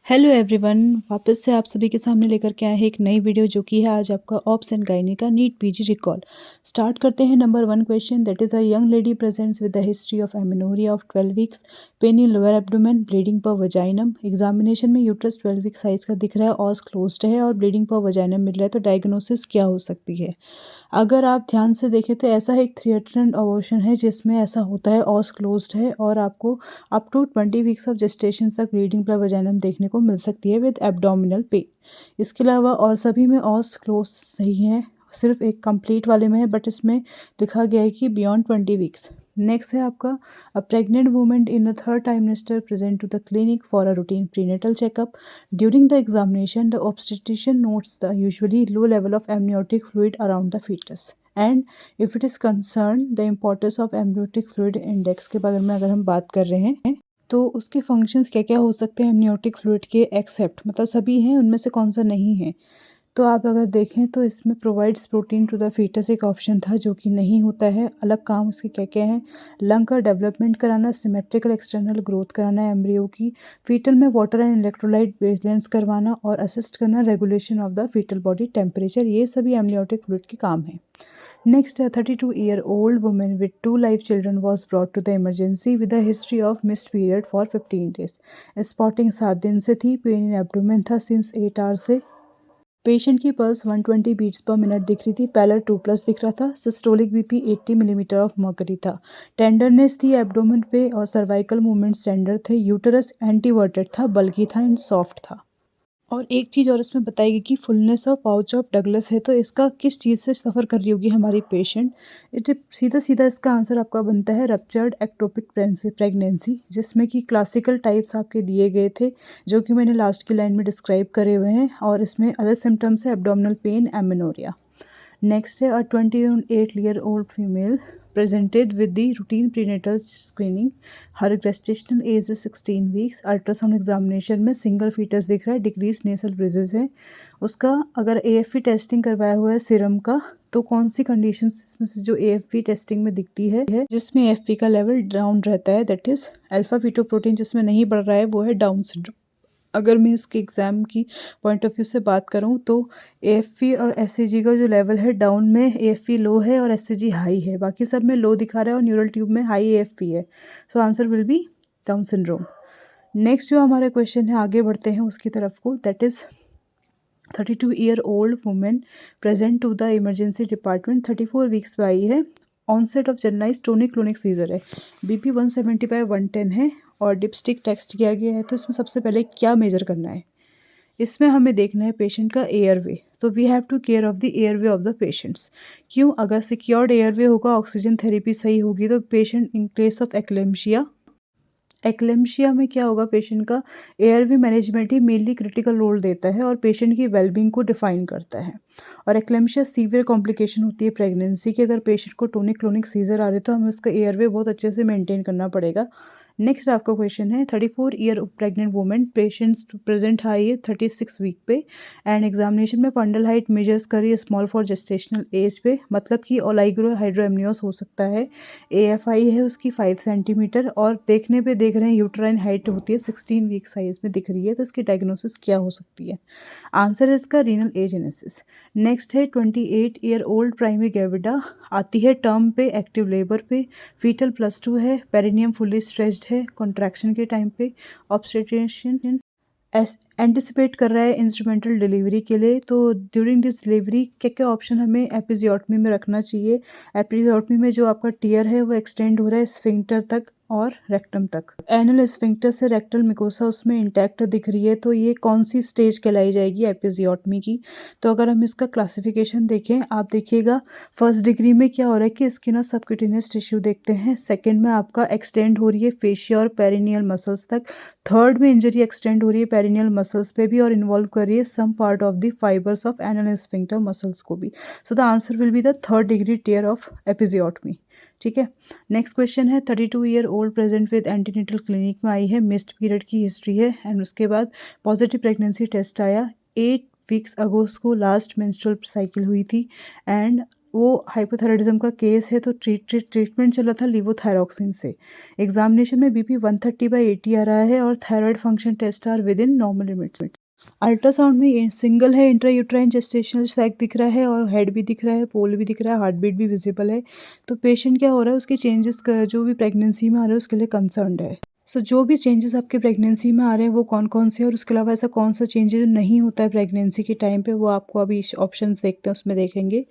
Hello everyone, वापस से आप सभी के सामने लेकर के आए हैं एक नई वीडियो जो कि है आज आपका ऑब्स एंड गायनी का नीट पीजी रिकॉल। स्टार्ट करते हैं। Number one question, that is a young lady presents with the history of amenorrhoea of 12 weeks, pain in lower abdomen, bleeding per vaginam. Examination में uterus 12 week size का दिख रहा है, ऑस closed है और bleeding per वजाइनम मिल रहा है, तो डायग्नोसिस क्या हो सकती है? अगर आप ध्यान से देखें तो ऐसा एक थ्रेटन्ड अबॉर्शन है जिसमें ऐसा होता है, ऑस क्लोज्ड है और आपको up to 20 weeks of gestation तक ब्लीडिंग पर वजाइनम देखने को मिल सकती है विद एब्डोमिनल पेन। इसके अलावा और सभी में ऑस क्लोज सही है, सिर्फ एक कंप्लीट वाले में है बट इसमें लिखा गया है कि बियॉन्ड 20 वीक्स। नेक्स्ट है आपका, a pregnant women in the third trimester present to the clinic for a routine prenatal checkup. During the examination, the obstetrician notes the usually low level of amniotic fluid around the fetus. And if it is concerned, the importance of amniotic fluid index के बारे में अगर हम बात कर रहे हैं तो उसके फंक्शंस क्या क्या हो सकते हैं एमनियोटिक फ्लूइड के, एक्सेप्ट मतलब सभी हैं, उनमें से कौन सा नहीं है। तो आप अगर देखें तो इसमें provides protein to the fetus एक ऑप्शन था जो कि नहीं होता है। अलग काम इसके क्या क्या हैं, लंग का डेवलपमेंट कराना, सिमेट्रिकल एक्सटर्नल ग्रोथ कराना एम्ब्रियो की, फीटल में वाटर एंड इलेक्ट्रोलाइट बैलेंस करवाना और असिस्ट करना regulation of the fetal body temperature, ये सभी एमनियोटिक फ्लूइड के काम हैं। Next, a 32-year-old woman with two live children was brought to the emergency with a history of missed period for 15 days. Spotting 7 दिन से थी, pain in abdomen था since 8 our से। पेशेंट की पल्स 120 बीट्स पर मिनट दिख रही थी, parallel 2+ दिख रहा था, systolic BP 80 millimetre of mercury था। टेंडरनेस थी एब्डोमेन पे और सर्वाइकल मूवमेंट स्टैंडर्ड थे। यूटरस एंटीवर्टेड था, बल्की था एंड सॉफ्ट था। और एक चीज़ और इसमें बताई गई कि fullness of pouch of Douglas है, तो इसका किस चीज़ से सफ़र कर रही होगी हमारी पेशेंट। इट सीधा सीधा इसका आंसर आपका बनता है रप्चर्ड एक्टोपिक प्रेगनेंसी, जिसमें कि क्लासिकल टाइप्स आपके दिए गए थे जो कि मैंने लास्ट की लाइन में डिस्क्राइब करे हुए हैं। और इसमें अदर सिम्टम्स है एब्डोमिनल पेन, एमेनोरिया। नेक्स्ट है, अ 28-year-old female presented with the routine prenatal screening. Her gestational age is 16 weeks. Ultrasound examination में सिंगल फीटस दिख रहा है, डिक्रीज नेसल ब्रिजेस है उसका। अगर AFP टेस्टिंग करवाया हुआ है सीरम का, तो कौन सी कंडीशन इसमें से जो AFP टेस्टिंग में दिखती है जिसमें AFP का लेवल डाउन रहता है, दैट इज अल्फा फीटोप्रोटीन जिसमें नहीं बढ़ रहा है, वो है डाउन सिंड्रोम। अगर मैं इसके एग्ज़ाम की पॉइंट ऑफ व्यू से बात करूं तो AFP और SCG का जो लेवल है, डाउन में AFP लो है और SCG हाई है, बाकी सब में लो दिखा रहा है और न्यूरल ट्यूब में हाई AFP है। So answer will be down syndrome. Next जो हमारे क्वेश्चन है, आगे बढ़ते हैं उसकी तरफ को, that is 32-year-old women present to the emergency department, 34 weeks पे आई है। Onset of generalize tonic clonic seizure है, BP 170/110 है और डिपस्टिक टेक्स्ट किया गया है। तो इसमें सबसे पहले क्या मेजर करना है, इसमें हमें देखना है पेशेंट का एयरवे। तो we have to care of the airway of the patients. क्यों? अगर सिक्योर्ड एयरवे होगा, ऑक्सीजन थेरेपी सही होगी, तो patient in case of eclampsia, eclampsia में क्या होगा, पेशेंट का एयरवे मैनेजमेंट ही मेनली क्रिटिकल रोल देता है और पेशेंट की वेलबींग को डिफाइन करता है। और एक्लेम्शिया सीवियर कॉम्प्लिकेशन होती है प्रेगनेंसी की। अगर पेशेंट को टोनिक क्लोनिक सीजर आ रहे तो हमें उसका एयरवे बहुत अच्छे से मेंटेन करना पड़ेगा। नेक्स्ट आपका क्वेश्चन है, 34 year pregnant women, patients present high है 36 वीक पे एंड एग्जामिनेशन में फंडल हाइट मेजर्स करी स्मॉल फॉर जेस्टेशनल एज पे, मतलब कि ओलाइग्रो हाइड्रोएमनियोस हो सकता है। AFI है उसकी 5 सेंटीमीटर और देखने पे देख रहे हैं यूट्राइन हाइट होती है 16 वीक साइज में दिख रही है, तो इसकी डायग्नोसिस क्या हो सकती है? आंसर है इसका रीनल एजेनेसिस। नेक्स्ट है, 28-year-old प्राइमरी ग्रेविडा आती है टर्म पे, एक्टिव लेबर पे, फीटल +2 है, पेरिनियम फुली स्ट्रेच्ड है कॉन्ट्रैक्शन के टाइम पे, ऑब्स्टेट्रिशियन एंटिसिपेट कर रहा है इंस्ट्रूमेंटल डिलीवरी के लिए। तो ड्यूरिंग दिस डिलीवरी क्या क्या ऑप्शन हमें एपिजियोटमी में रखना चाहिए? एपिजियोटमी में जो आपका टीयर है वो एक्सटेंड हो रहा है स्फिंक्टर तक और रेक्टम तक। एनल स्फिंक्टर से रेक्टल मिकोसा उसमें इंटैक्ट दिख रही है, तो ये कौन सी स्टेज कहलाई जाएगी एपिजियोटमी की? तो अगर हम इसका क्लासिफिकेशन देखें, आप देखिएगा फर्स्ट डिग्री में क्या हो रहा है कि स्किन और सबक्यूटेनियस टिश्यू देखते हैं, सेकंड में आपका एक्सटेंड हो रही है फेशिया और पेरिनियल मसल्स तक, थर्ड में इंजरी एक्सटेंड हो रही है पेरिनियल मसल्स पे भी और इन्वॉल्व कर रही है some part of the fibres of anal sphincter muscles को भी। So the answer will be the third degree tear of episiotomy. ठीक है। नेक्स्ट क्वेश्चन है, 32-year-old present with antenatal clinic में आई है, मिस्ड पीरियड की हिस्ट्री है एंड उसके बाद पॉजिटिव प्रेगनेंसी टेस्ट आया, 8 वीक्स अगो उसको लास्ट मेंस्ट्रुअल साइकिल हुई थी एंड वो हाइपोथायराइडिज्म का केस है, तो ट्रीटमेंट चला था लिवोथायरॉक्सिन से। एग्जामिनेशन में बीपी 130/80 आ रहा है और thyroid function test are within normal limits. Ultrasound में ये सिंगल है, इंट्रायूट्राइन जेस्टेशनल सैक दिख रहा है और हेड भी दिख रहा है, पोल भी दिख रहा है, हार्ट बीट भी विजिबल है। तो पेशेंट क्या हो रहा है, उसके चेंजेस जो भी प्रेगनेंसी में आ रहे हैं उसके लिए कंसर्न्ड है। सो जो भी चेंजेस आपके प्रेगनेंसी में आ रहे हैं वो कौन कौन से हैं, और उसके अलावा ऐसा कौन सा चेंजेस नहीं होता है प्रेगनेंसी के टाइम पे, वो आपको अभी ऑप्शंस देखते हैं उसमें देखेंगे।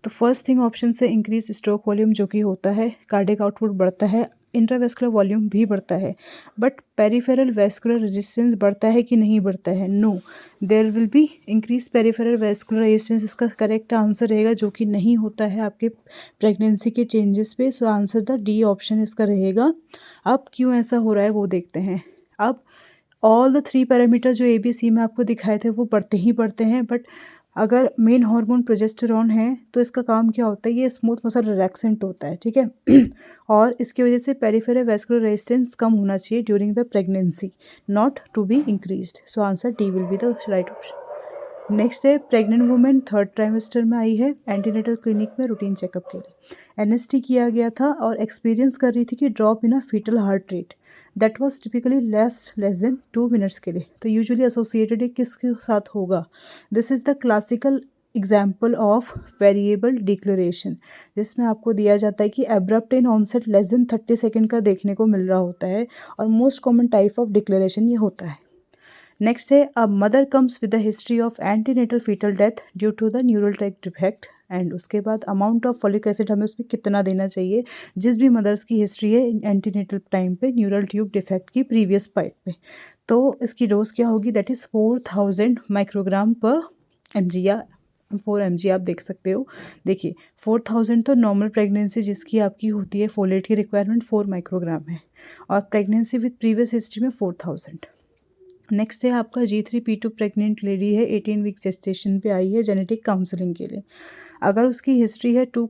तो फर्स्ट थिंग ऑप्शन से इंक्रीज स्ट्रोक वॉल्यूम जो कि होता है, कार्डियक आउटपुट बढ़ता है, इंट्रावेस्कुलर वॉल्यूम भी बढ़ता है, बट पेरिफेरल वेस्कुलर रेजिस्टेंस बढ़ता है कि नहीं बढ़ता है? No, there will be increase peripheral vascular resistance. इसका करेक्ट आंसर रहेगा जो कि नहीं होता है आपके प्रेगनेंसी के चेंजेस पे। So answer the D option इसका रहेगा। अब क्यों ऐसा हो रहा है वो देखते हैं। अब ऑल द 3 पैरामीटर जो ABC में आपको दिखाए थे वो बढ़ते ही बढ़ते हैं, बट अगर मेन हार्मोन प्रोजेस्टेरॉन है तो इसका काम क्या होता है, ये स्मूथ मसल रिलैक्सेंट होता है, ठीक है। और इसकी वजह से पेरिफेरल वेस्कुलर रेजिस्टेंस कम होना चाहिए during the pregnancy, not to be increased. So answer D will be the right option. Next है, प्रेग्नेंट वुमेन 3rd ट्राइमेस्टर में आई है एंटीनेटल क्लिनिक में रूटीन चेकअप के लिए। NST किया गया था और एक्सपीरियंस कर रही थी कि drop in a fetal heart rate that was typically less than 2 minutes के लिए। तो यूजुअली एसोसिएटेड किसके साथ होगा? This is the classical example of variable deceleration, जिसमें आपको दिया जाता है कि abrupt in onset less than 30 second का देखने को मिल रहा होता है, और most common type of deceleration ये होता है। नेक्स्ट है, a mother comes with the history of antenatal fetal death due to the neural track defect, and उसके बाद अमाउंट ऑफ फॉलिक एसिड हमें उसमें कितना देना चाहिए, जिस भी मदर्स की हिस्ट्री है एंटीनेटल टाइम पे न्यूरल ट्यूब डिफेक्ट की प्रीवियस पाइट पे। तो इसकी डोज क्या होगी, दैट इज़ 4000 माइक्रोग्राम पर mg, या 4 mg आप देख सकते हो। देखिए 4000 तो नॉर्मल प्रेगनेंसी जिसकी आपकी होती है फोलेट की रिक्वायरमेंट 4 माइक्रोग्राम है, और प्रेगनेंसी विद प्रीवियस हिस्ट्री में 4000। नेक्स्ट है आपका G3P2 प्रेग्नेंट लेडी है, 18 वीक जेस्टेशन पे आई है जेनेटिक काउंसलिंग के लिए। अगर उसकी हिस्ट्री है 2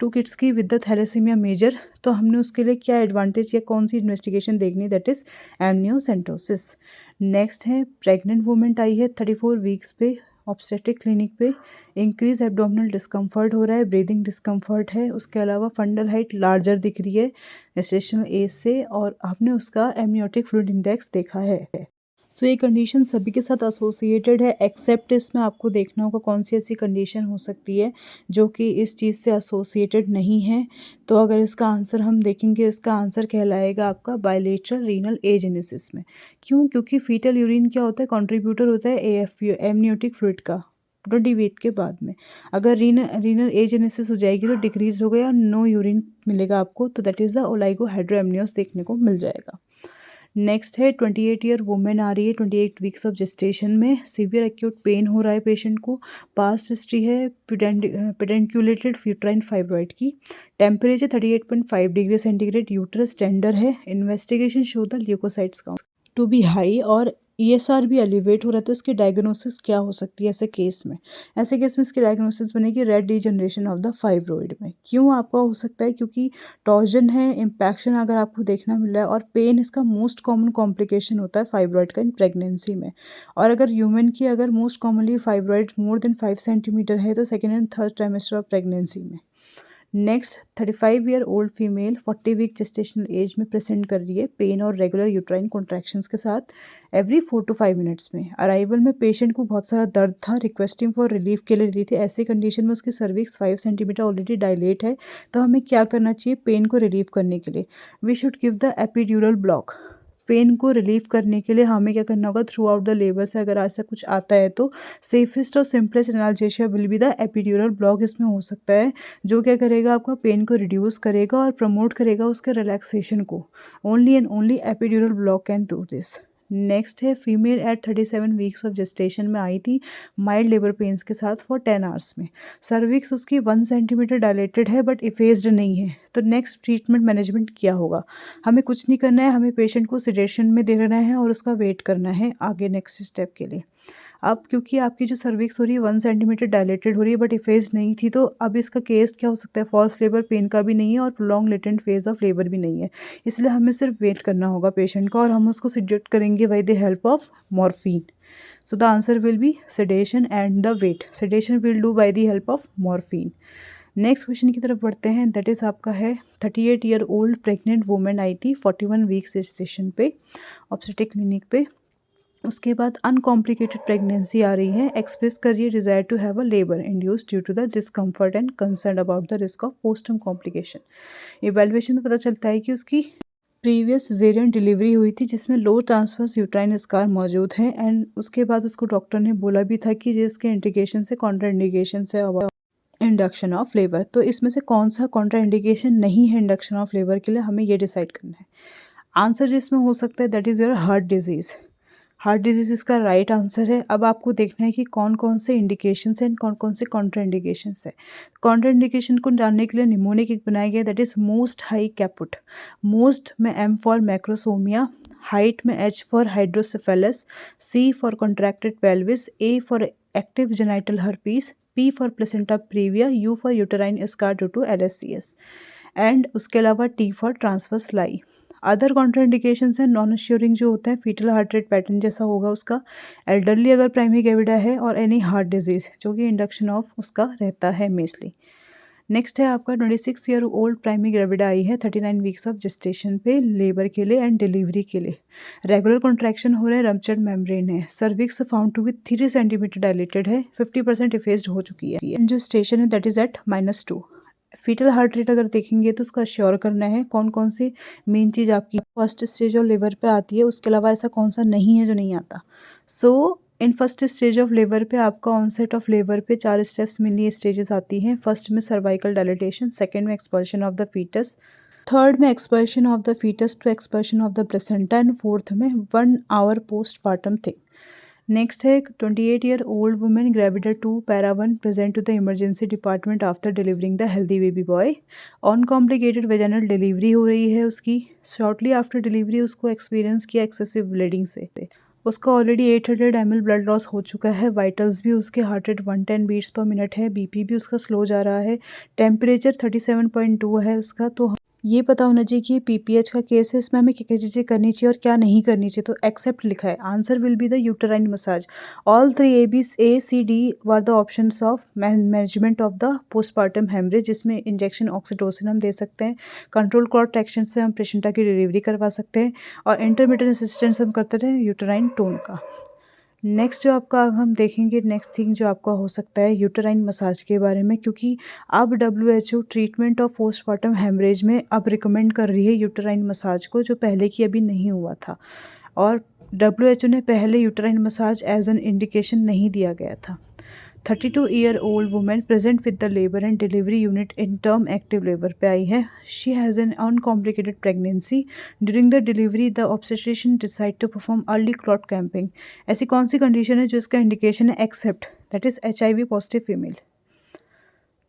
किड्स की विद द थैलेसीमिया मेजर, तो हमने उसके लिए क्या एडवांटेज या कौन सी इन्वेस्टिगेशन देखनी, दैट इज़ एमनियोसेंटोसिस। नेक्स्ट है, प्रेग्नेंट वुमेन आई है 34 वीक्स पे ऑब्स्टेट्रिक क्लिनिक पे, इंक्रीज एब्डोमिनल डिस्कम्फर्ट हो रहा है, ब्रीदिंग डिस्कम्फर्ट है, उसके अलावा फंडल हाइट लार्जर दिख रही है जेस्टेशनल एज से, और आपने उसका एमनियोटिक फ्लूइड इंडेक्स देखा है। सो ये कंडीशन सभी के साथ एसोसिएटेड है, एक्सेप्ट इसमें आपको देखना होगा कौन सी ऐसी कंडीशन हो सकती है जो कि इस चीज़ से एसोसिएटेड नहीं है। तो अगर इसका आंसर हम देखेंगे, इसका आंसर कहलाएगा आपका बायलेटरल रीनल एजेनेसिस में। क्यों? क्योंकि फीटल यूरिन क्या होता है, कंट्रीब्यूटर होता है AFU एमनियोटिक फ्लूइड का 20 वीक के बाद में। अगर रीनल एजेनेसिस हो जाएगी तो डिक्रीज हो गया और नो यूरिन मिलेगा आपको, तो दैट इज़ द ओलाइगोहाइड्रोएमनियोस देखने को मिल जाएगा। नेक्स्ट है, 28 ईयर वुमेन आ रही है 28 वीक्स ऑफ जेस्टेशन में, सीवियर एक्यूट पेन हो रहा है पेशेंट को, पास्ट हिस्ट्री है पेडेंक्यूलेटेड यूट्राइन फाइब्रॉइड की, temperature 38.5 degree centigrade, uterus tender है, investigation show the leukocytes count to be high और ESR भी एलिवेट हो रहा है। तो इसकी डायग्नोसिस क्या हो सकती है ऐसे केस में? ऐसे केस में इसकी डायग्नोसिस बनेगी red degeneration of the fibroid में। क्यों आपका हो सकता है? क्योंकि टॉर्जन है, इम्पैक्शन अगर आपको देखना मिल रहा है, और पेन इसका मोस्ट कॉमन कॉम्प्लिकेशन होता है फाइब्रॉइड का इन प्रेगनेंसी में। और अगर ह्यूमन की अगर most commonly fibroid more than 5 centimetre है तो 2nd and 3rd trimester of pregnancy में। Next, 35 year old female 40 week gestational age में प्रेजेंट कर रही है पेन और रेगुलर यूट्राइन कॉन्ट्रैक्शंस के साथ एवरी 4 to 5 मिनट्स में। अराइवल में पेशेंट को बहुत सारा दर्द था, रिक्वेस्टिंग फॉर रिलीफ के लिए रही थी। ऐसी कंडीशन में उसकी सर्विक्स 5 सेंटीमीटर ऑलरेडी डायलेट है, तो हमें क्या करना चाहिए पेन को रिलीव करने के लिए? We should give the epidural block. Pain को रिलीव करने के लिए हमें क्या करना होगा, थ्रू आउट द लेबर से अगर ऐसा कुछ आता है तो सेफेस्ट और simplest analgesia will be the epidural block इसमें हो सकता है, जो क्या करेगा आपका पेन को रिड्यूस करेगा और प्रमोट करेगा उसके रिलैक्सेशन को। Only and only epidural block can do this. Next है, female at 37 weeks of gestation में आई थी माइल्ड लेबर पेन्स के साथ फॉर 10 आवर्स में। सर्विक्स उसकी 1 सेंटीमीटर डायलेटेड है बट इफेज्ड नहीं है। तो नेक्स्ट ट्रीटमेंट मैनेजमेंट क्या होगा? हमें कुछ नहीं करना है, हमें पेशेंट को सिडेशन में दे देना है और उसका वेट करना है आगे नेक्स्ट स्टेप के लिए। अब क्योंकि आपकी जो सर्विक्स हो रही है 1 सेंटीमीटर डायलेटेड हो रही है बट इफेज नहीं थी, तो अब इसका केस क्या हो सकता है, फॉल्स लेबर पेन का भी नहीं है और long latent phase of labour भी नहीं है। इसलिए हमें सिर्फ वेट करना होगा पेशेंट का और हम उसको सिडेट करेंगे by the help of morphine. So the answer will be sedation and the wait. Sedation will do by the help of morphine. Next question की तरफ बढ़ते हैं, दैट इज़ आपका है 38 year old pregnant women I थी 41 weeks station पे obstetric clinic पे। उसके बाद अनकॉम्प्लिकेटेड प्रेगनेंसी आ रही है, एक्सप्रेस करिए desire to have a labour induced due to the discomfort and concern about the risk of postterm complication. Evaluation में पता चलता है कि उसकी प्रीवियस सिजेरियन डिलीवरी हुई थी जिसमें लो ट्रांसवर्स यूट्राइन स्कार मौजूद है एंड उसके बाद उसको डॉक्टर ने बोला भी था कि जिसके इंडिकेशन से कॉन्ट्राइंडिकेशन है इंडक्शन ऑफ लेबर। तो इसमें से कौन सा कॉन्ट्राइंडिकेशन नहीं है इंडक्शन ऑफ लेबर के लिए, हमें ये डिसाइड करना है। आंसर जिसमें हो सकता है that is your heart disease. Heart disease इसका राइट आंसर है। अब आपको देखना है कि कौन कौन से इंडिकेशंस हैं एंड कौन कौन से कॉन्ट्राइंडिकेशंस है। कॉन्ट्राइंडिकेशन को जानने के लिए निमोनिक एक बनाया गया that is most high caput. Most में एम फॉर मैक्रोसोमिया, हाइट में H for hydrocephalus, C for contracted pelvis, A for active genital herpes, P for placenta previa, U for uterine scar due to LSCS and उसके अलावा T for transverse lie. Other contraindications हैं non assuring जो होता है, fetal heart rate pattern जैसा होगा उसका, elderly अगर प्राइमरी ग्रेविडा है और एनी हार्ट डिजीज़ जो कि इंडक्शन ऑफ उसका रहता है मेजली। नेक्स्ट है आपका 26 ईयर ओल्ड प्राइमरी ग्रेविडा आई है 39 वीक्स ऑफ जेस्टेशन पे लेबर के लिए एंड डिलीवरी के लिए। रेगुलर कॉन्ट्रैक्शन हो रहा है, रप्चर्ड मेम्ब्रेन है, cervix found to be 3 centimetre dilated है, 50% इफेस्ड हो चुकी है, जो स्टेशन है that is at -2। Fetal heart rate अगर देखेंगे तो उसका श्योर करना है कौन कौन सी मेन चीज़ आपकी फर्स्ट स्टेज ऑफ लेबर पे आती है, उसके अलावा ऐसा कौन सा नहीं है जो नहीं आता। So in first stage of labour पे आपका ऑनसेट ऑफ लेबर पे 4 स्टेप्स मिली स्टेजेस आती हैं। फर्स्ट में सर्वाइकल डायलेटेशन, सेकंड में expulsion of the foetus, third में expulsion of the foetus to expulsion of the placenta and fourth में 1 hour postpartum thing. Next है 28 year old women gravida 2 para 1 present to the emergency department after delivering the healthy baby boy. Uncomplicated vaginal delivery हो रही है उसकी। Shortly after delivery उसको experience किया excessive bleeding से। उसका ऑलरेडी 800 ml ब्लड लॉस हो चुका है। वाइटल्स भी उसके heart rate 110 beats per minute है। बीपी भी उसका स्लो जा रहा है। टेम्परेचर 37.2 है उसका। तो ये पता होना चाहिए कि PPH का केस है, इसमें हमें क्या क्या चीज़ें करनी चाहिए और क्या नहीं करनी चाहिए। तो एक्सेप्ट लिखा है, answer will be the uterine massage. All 3 A, C, D were the options of management of the postpartum haemorrhage, जिसमें इंजेक्शन ऑक्सीटोसिन हम दे सकते हैं। कंट्रोल क्लॉट एक्शन से हम प्लेसेंटा की डिलीवरी करवा सकते हैं और इंटरमीडिएट असिस्टेंस हम करते रहे यूटेराइन टोन का। नेक्स्ट जो आपका हम देखेंगे नेक्स्ट थिंग जो आपका हो सकता है यूटेराइन मसाज के बारे में, क्योंकि अब WHO treatment of postpartum haemorrhage में अब रिकमेंड कर रही है यूटेराइन मसाज को, जो पहले की अभी नहीं हुआ था। और WHO ने पहले uterine massage as an indication नहीं दिया गया था। 32 year old women present with the labour and delivery unit in term active labour पे आई है। She has an uncomplicated pregnancy. During the delivery the obstetrician decide to perform early cord clamping. ऐसी कौन सी कंडीशन है जो इसका indication है except, that is HIV positive female.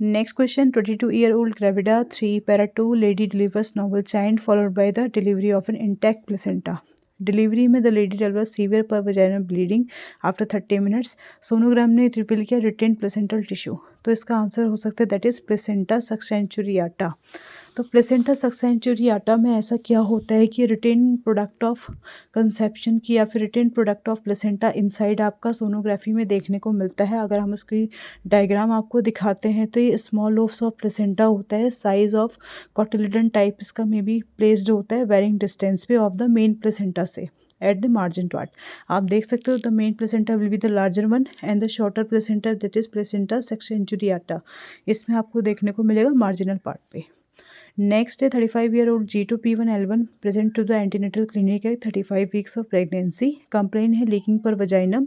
Next question 22 year old gravida 3 para 2 lady delivers normal child followed by the delivery of an intact placenta. Delivery में the lady develop severe per vaginal bleeding after 30 minutes. Sonogram ने reveal किया retained placental tissue. तो इसका answer हो सकता है that is placenta सक्सेंचुरियाटा। तो placenta सक्सेंचुरियाटा में ऐसा क्या होता है कि रिटेन प्रोडक्ट ऑफ कंसेप्शन की या फिर retained product of placenta inside आपका सोनोग्राफी में देखने को मिलता है। अगर हम उसकी डायग्राम आपको दिखाते हैं तो ये स्मॉल लोब्स ऑफ प्लेसेंटा होता है, साइज ऑफ कॉटिलिडन टाइप इसका मे बी प्लेस्ड होता है वेरिंग डिस्टेंस पे ऑफ द मेन प्लेसेंटा से एट द मार्जिन पार्ट। आप देख सकते हो the main placenta will be the larger one and the shorter placenta that is placenta succenturiata. इसमें आपको देखने को मिलेगा मार्जिनल पार्ट पे। नेक्स्ट है 35 year old G2P1L1 present to the antenatal clinic है 35 वीक्स ऑफ प्रेगनेंसी। कंप्लेन है leaking per vaginum.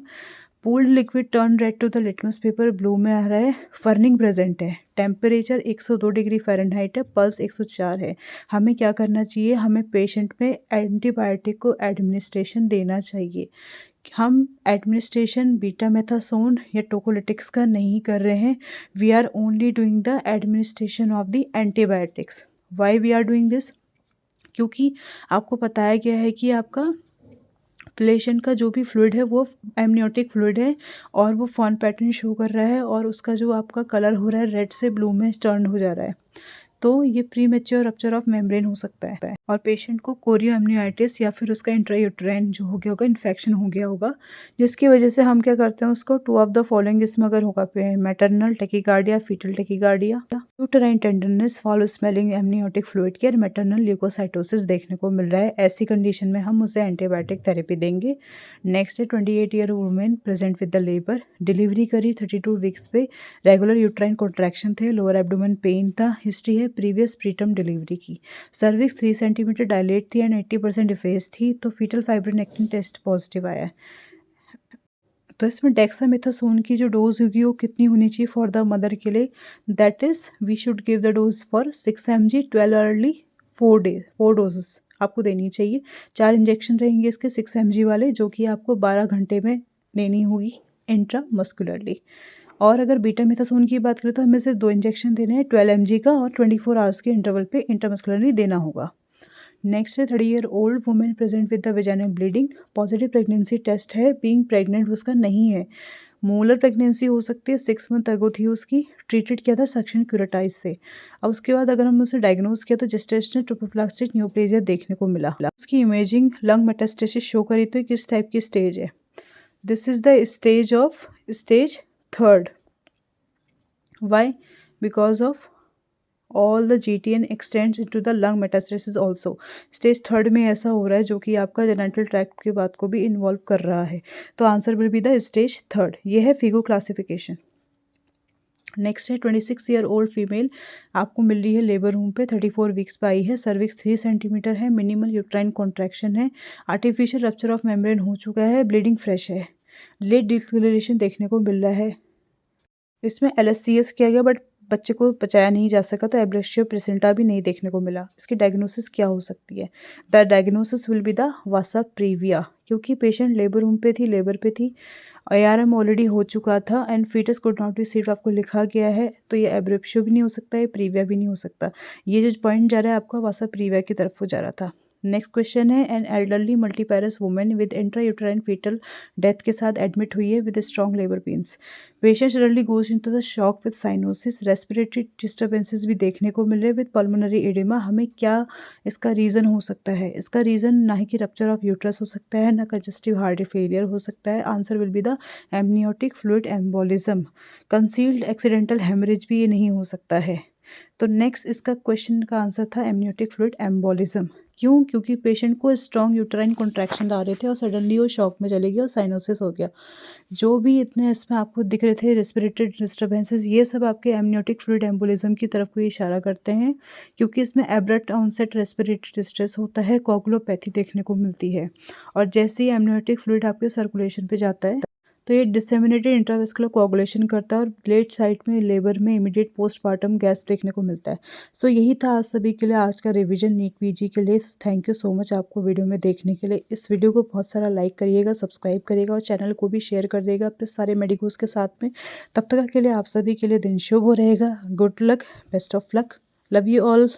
Pooled liquid turn red to the litmus paper blue में आ रहा है। फर्निंग प्रेजेंट है। टेम्परेचर 102 डिग्री फ़ारेनहाइट है। पल्स 104 है। हमें क्या करना चाहिए, हमें पेशेंट में एंटीबायोटिक को एडमिनिस्ट्रेशन देना चाहिए। हम एडमिनिस्ट्रेशन बीटामेथासोन या टोकोलिटिक्स का नहीं कर रहे हैं। We are only doing the administration of the antibiotics. Why we are doing this, क्योंकि आपको बताया गया है कि आपका पेशेंट का जो भी फ्लूइड है वो एमनियोटिक फ्लूइड है और वो फॉन पैटर्न शो कर रहा है और उसका जो आपका कलर हो रहा है रेड से ब्लू में टर्न हो जा रहा है, तो ये pre mature rupture of membrane हो सकता है और पेशेंट को कोरियोएमनियाइटिस या फिर उसका इंट्रायूटेराइन जो हो गया होगा इन्फेक्शन हो गया होगा, जिसकी वजह से हम क्या करते हैं उसको 2 ऑफ द फॉलोइंग इसमें अगर होगा maternal tachycardia, fetal tachycardia, uterine tenderness, foul smelling amniotic fluid care, maternal leukocytosis देखने को मिल रहा है। ऐसी कंडीशन में हम उसे एंटीबायोटिक थेरेपी देंगे। नेक्स्ट है 28 year women present with the labour, delivery करी 32 वीक्स पे, रेगुलर यूट्राइन कॉन्ट्रैक्शन थे, लोअर एब्डोमेन पेन था, हिस्ट्री है प्रीवियस प्रीटर्म डिलीवरी की, सर्विक्स 3 सेंटीमीटर डायलेट थी एंड 80% इफेस थी, तो फीटल फाइब्रोनेक्टिन टेस्ट पॉजिटिव आया है। तो इसमें डेक्सामेथासोन की जो डोज होगी वो कितनी होनी चाहिए फॉर द मदर के लिए, that is we should give the dose for 6 mg 12 hourly 4 doses आपको देनी चाहिए। 4 इंजेक्शन रहेंगे इसके 6 mg वाले, जो कि आपको 12 घंटे में देनी होगी इंट्रामस्कुलरली। और अगर बीटामेथासोन की बात करें तो हमें सिर्फ 2 इंजेक्शन देने हैं 12 mg का और 24 आवर्स के इंटरवल पे इंट्रामस्कुलरली देना होगा। नेक्स्ट है 30 year old women present with the vaginal bleeding, positive pregnancy test है, बीइंग प्रेग्नेंट उसका नहीं है, मोलर प्रेगनेंसी हो सकती है, 6 मंथ अगो थी उसकी, ट्रीटेड किया था सक्शन क्यूरेटाइज से। अब उसके बाद अगर हमने उसे डायग्नोज किया तो जेस्टेशनल ट्रोपोप्लास्टिक न्यूप्लेजिया देखने को मिला। उसकी इमेजिंग लंग मेटास्टेसिस शो करी तो किस टाइप की स्टेज है, this is the stage of stage 3rd। Why? Because of all the GTN extends into the lung metastasis also. Stage 3rd में ऐसा हो रहा है जो कि आपका जेनेटल ट्रैक्ट की बात को भी इन्वॉल्व कर रहा है, तो answer will be the stage 3rd। ये है फिगो क्लासिफिकेशन। नेक्स्ट है 26 ईयर ओल्ड फीमेल, आपको मिल रही है लेबर रूम पे, 34 वीक्स पे आई है, सर्विक्स 3 सेंटीमीटर है, मिनिमल यूट्राइन कॉन्ट्रैक्शन है, आर्टिफिशियल रप्चर ऑफ मेम्ब्रेन हो चुका है, ब्लीडिंग फ्रेश है, लेट डिस्कलरेशन देखने को मिल रहा है। इसमें LSCS किया गया बट बच्चे को बचाया नहीं जा सका, तो एब्रेशियो प्रेसेंटा भी नहीं देखने को मिला। इसकी डायग्नोसिस क्या हो सकती है, the diagnosis will be the Vasa previa, क्योंकि पेशेंट लेबर रूम पे थी, लेबर पे थी, ARM ऑलरेडी हो चुका था and foetus could not be saved आपको लिखा गया है, तो ये एब्रेशियो भी नहीं हो सकता है, प्रीविया भी नहीं हो सकता। ये जो पॉइंट जा रहा है आपका वासा प्रीविया की तरफ हो जा रहा था। नेक्स्ट क्वेश्चन है an elderly multiparous women with intrauterine foetal death के साथ एडमिट हुई है with strong labour pains, patient suddenly goes into the shock with cyanosis, respiratory disturbances भी देखने को मिल रहे विद पल्मोनरी एडिमा। हमें क्या इसका रीज़न हो सकता है, इसका रीज़न ना ही कि रप्चर ऑफ यूट्रस हो सकता है, ना कंजस्टिव हार्ट फेलियर हो सकता है, answer will be the amniotic fluid embolism. Concealed accidental haemorrhage भी ये नहीं हो सकता है। तो नेक्स्ट इसका क्वेश्चन का आंसर था एमनियोटिक फ्लूइड एम्बोलिज्म। क्यों? क्योंकि पेशेंट को स्ट्रॉन्ग यूट्राइन कॉन्ट्रैक्शन आ रहे थे और सडनली वो शॉक में चले गए और साइनोसिस हो गया। जो भी इतने इसमें आपको दिख रहे थे रेस्पिरेटरी डिस्टर्बेंसेस, ये सब आपके एमनियोटिक फ्लूइड एम्बोलिज्म की तरफ को इशारा करते हैं, क्योंकि इसमें एब्रप्ट ऑनसेट रेस्पिरेटरी डिस्ट्रेस होता है, कोगुलोपैथी देखने को मिलती है, और जैसे ही एमनियोटिक फ्लूइड आपके सर्कुलेशन पे जाता है तो ये डिसेमिनेटेड इंट्रावेस्कुलर कोगुलेशन करता है और लेट साइड में लेबर में इमीडिएट पोस्टमार्टम गैस देखने को मिलता है। सो यही था आज सभी के लिए आज का रिवीजन नीट PG के लिए। थैंक यू सो मच आपको वीडियो में देखने के लिए। इस वीडियो को बहुत सारा लाइक करिएगा, सब्सक्राइब करिएगा और चैनल को भी शेयर कर देगा अपने सारे मेडिकोस के साथ में। तब तक के लिए आप सभी के लिए दिन शुभ हो रहेगा। Good luck, best of luck, love you all.